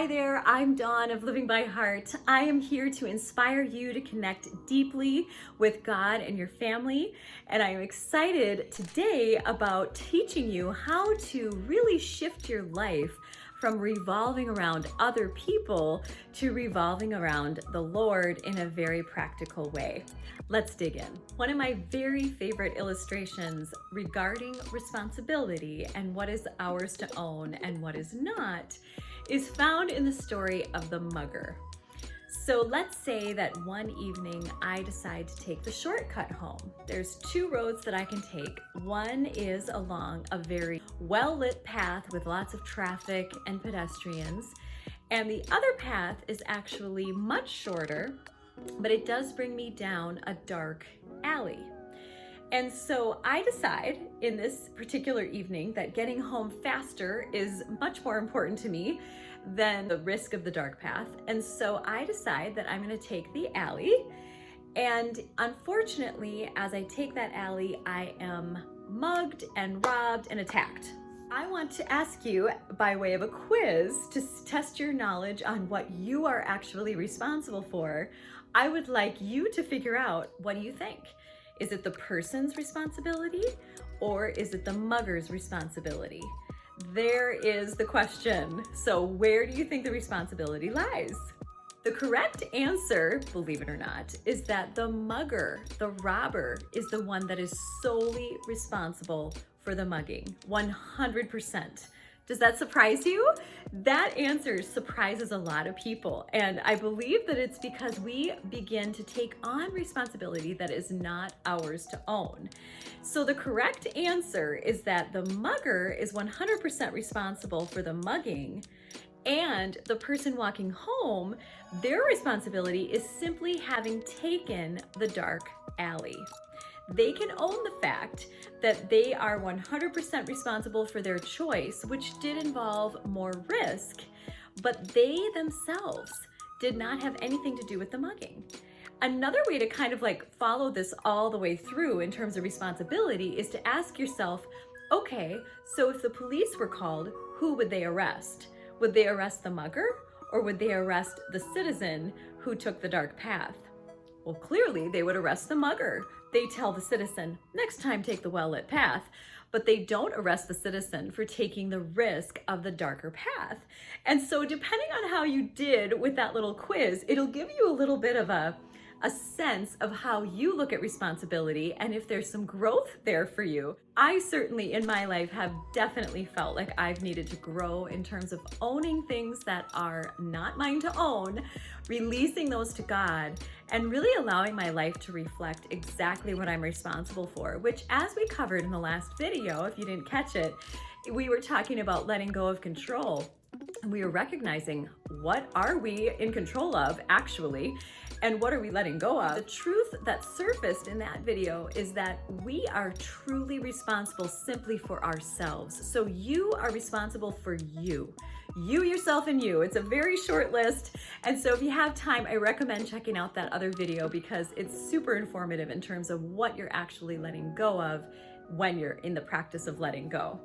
Hi there, I'm Dawn of Living by Heart. I am here to inspire you to connect deeply with God and your family. And I am excited today about teaching you how to really shift your life from revolving around other people to revolving around the Lord in a very practical way. Let's dig in. One of my very favorite illustrations regarding responsibility and what is ours to own and what is not is found in the story of the mugger. So let's say that one evening I decide to take the shortcut home. There's two roads that I can take. One is along a very well-lit path with lots of traffic and pedestrians, and the other path is actually much shorter, but it does bring me down a dark alley. And so I decide in this particular evening that getting home faster is much more important to me than the risk of the dark path. And so I decide that I'm going to take the alley. And unfortunately, as I take that alley, I am mugged and robbed and attacked. I want to ask you, by way of a quiz, to test your knowledge on what you are actually responsible for. I would like you to figure out, what do you think? Is it the person's responsibility or is it the mugger's responsibility? There is the question. So where do you think the responsibility lies? The correct answer, believe it or not, is that the mugger, the robber, is the one that is solely responsible for the mugging, 100%. Does that surprise you? That answer surprises a lot of people. And I believe that it's because we begin to take on responsibility that is not ours to own. So the correct answer is that the mugger is 100% responsible for the mugging, and the person walking home, their responsibility is simply having taken the dark alley. They can own the fact that they are 100% responsible for their choice, which did involve more risk, but they themselves did not have anything to do with the mugging. Another way to kind of like follow this all the way through in terms of responsibility is to ask yourself, okay, so if the police were called, who would they arrest? Would they arrest the mugger or would they arrest the citizen who took the dark path? Well, clearly they would arrest the mugger. They tell the citizen, next time take the well-lit path, but they don't arrest the citizen for taking the risk of the darker path. And so depending on how you did with that little quiz, it'll give you a little bit of a sense of how you look at responsibility and if there's some growth there for you. I certainly in my life have definitely felt like I've needed to grow in terms of owning things that are not mine to own, releasing those to God, and really allowing my life to reflect exactly what I'm responsible for, which, as we covered in the last video, if you didn't catch it, we were talking about letting go of control. We are recognizing, what are we in control of actually, and what are we letting go of? The truth that surfaced in that video is that we are truly responsible simply for ourselves. So you are responsible for you. You, yourself, and you. It's a very short list. And so if you have time, I recommend checking out that other video because it's super informative in terms of what you're actually letting go of when you're in the practice of letting go.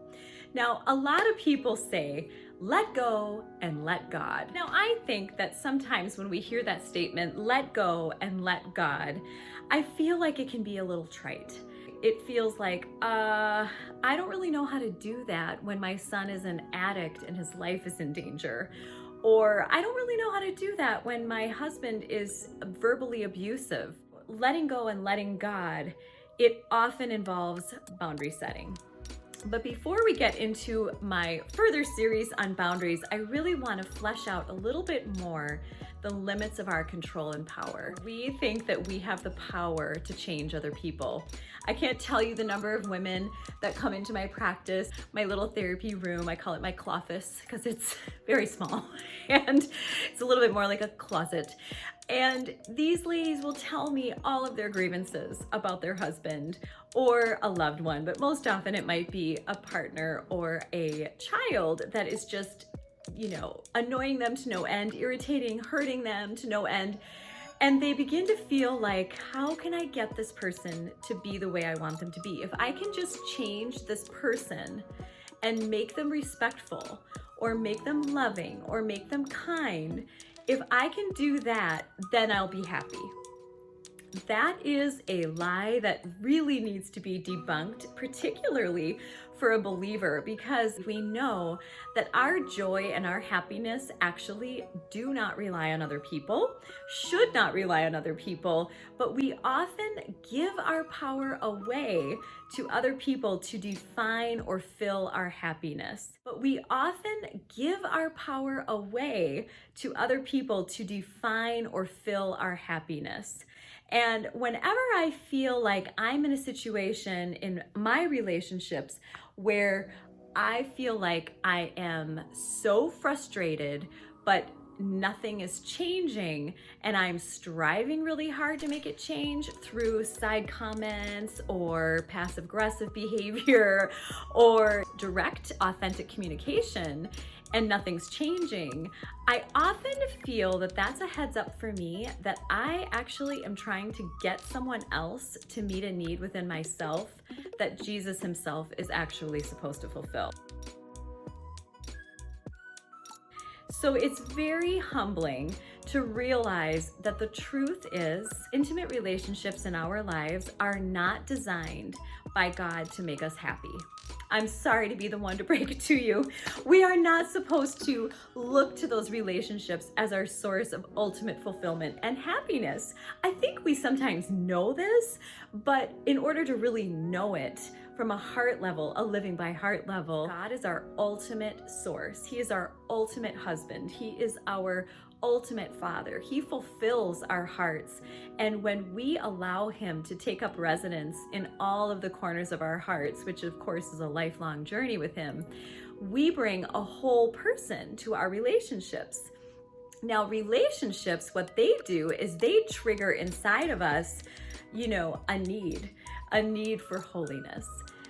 Now, a lot of people say, let go and let God. Now, I think that sometimes when we hear that statement, let go and let God, I feel like it can be a little trite. It feels like, I don't really know how to do that when my son is an addict and his life is in danger. Or I don't really know how to do that when my husband is verbally abusive. Letting go and letting God, it often involves boundary setting. But before we get into my further series on boundaries, I really want to flesh out a little bit more the limits of our control and power. We think that we have the power to change other people. I can't tell you the number of women that come into my practice, my little therapy room. I call it my cloffice because it's very small and it's a little bit more like a closet. And these ladies will tell me all of their grievances about their husband or a loved one, but most often it might be a partner or a child that is just, annoying them to no end, irritating, hurting them to no end. And they begin to feel like, how can I get this person to be the way I want them to be? If I can just change this person and make them respectful, or make them loving or make them kind, if I can do that, then I'll be happy. That is a lie that really needs to be debunked, particularly for a believer, because we know that our joy and our happiness actually do not rely on other people, should not rely on other people, but we often give our power away to other people to define or fill our happiness. But we often give our power away to other people to define or fill our happiness. And whenever I feel like I'm in a situation in my relationships where I feel like I am so frustrated, but nothing is changing, and I'm striving really hard to make it change through side comments or passive aggressive behavior or direct authentic communication, and nothing's changing, I often feel that that's a heads up for me that I actually am trying to get someone else to meet a need within myself that Jesus himself is actually supposed to fulfill. So it's very humbling to realize that the truth is intimate relationships in our lives are not designed by God to make us happy. I'm sorry to be the one to break it to you. We are not supposed to look to those relationships as our source of ultimate fulfillment and happiness. I think we sometimes know this, but in order to really know it from a heart level, a living by heart level, God is our ultimate source. He is our ultimate husband. He is our ultimate Father. He fulfills our hearts. And when we allow him to take up residence in all of the corners of our hearts, which of course is a lifelong journey with him, we bring a whole person to our relationships. Now, relationships, what they do is they trigger inside of us, a need for holiness.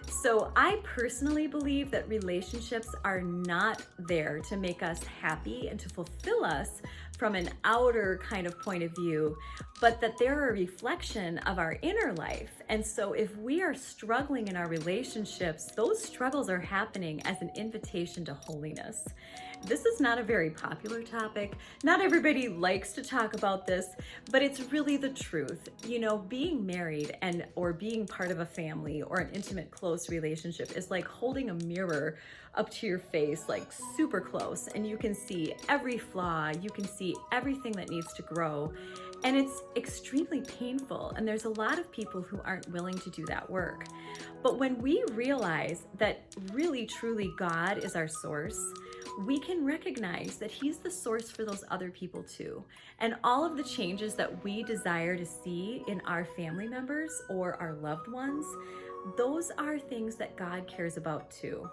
So I personally believe that relationships are not there to make us happy and to fulfill us from an outer kind of point of view, but that they're a reflection of our inner life. And so if we are struggling in our relationships, those struggles are happening as an invitation to holiness. This is not a very popular topic. Not everybody likes to talk about this, but it's really the truth. Being married or being part of a family or an intimate, close relationship is like holding a mirror up to your face, like super close, and you can see every flaw, you can see everything that needs to grow, and it's extremely painful, and there's a lot of people who aren't willing to do that work. But when we realize that really, truly God is our source, we can recognize that he's the source for those other people too. And all of the changes that we desire to see in our family members or our loved ones, those are things that God cares about too.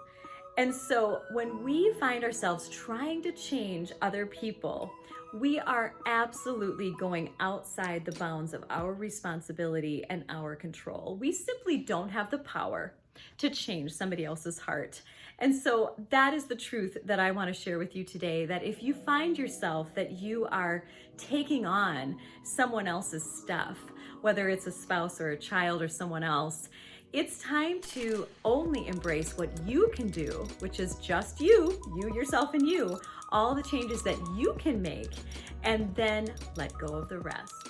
And so when we find ourselves trying to change other people, we are absolutely going outside the bounds of our responsibility and our control. We simply don't have the power to change somebody else's heart. And so that is the truth that I want to share with you today, that if you find yourself that you are taking on someone else's stuff, whether it's a spouse or a child or someone else, it's time to only embrace what you can do, which is just you, yourself, and you, all the changes that you can make, and then let go of the rest.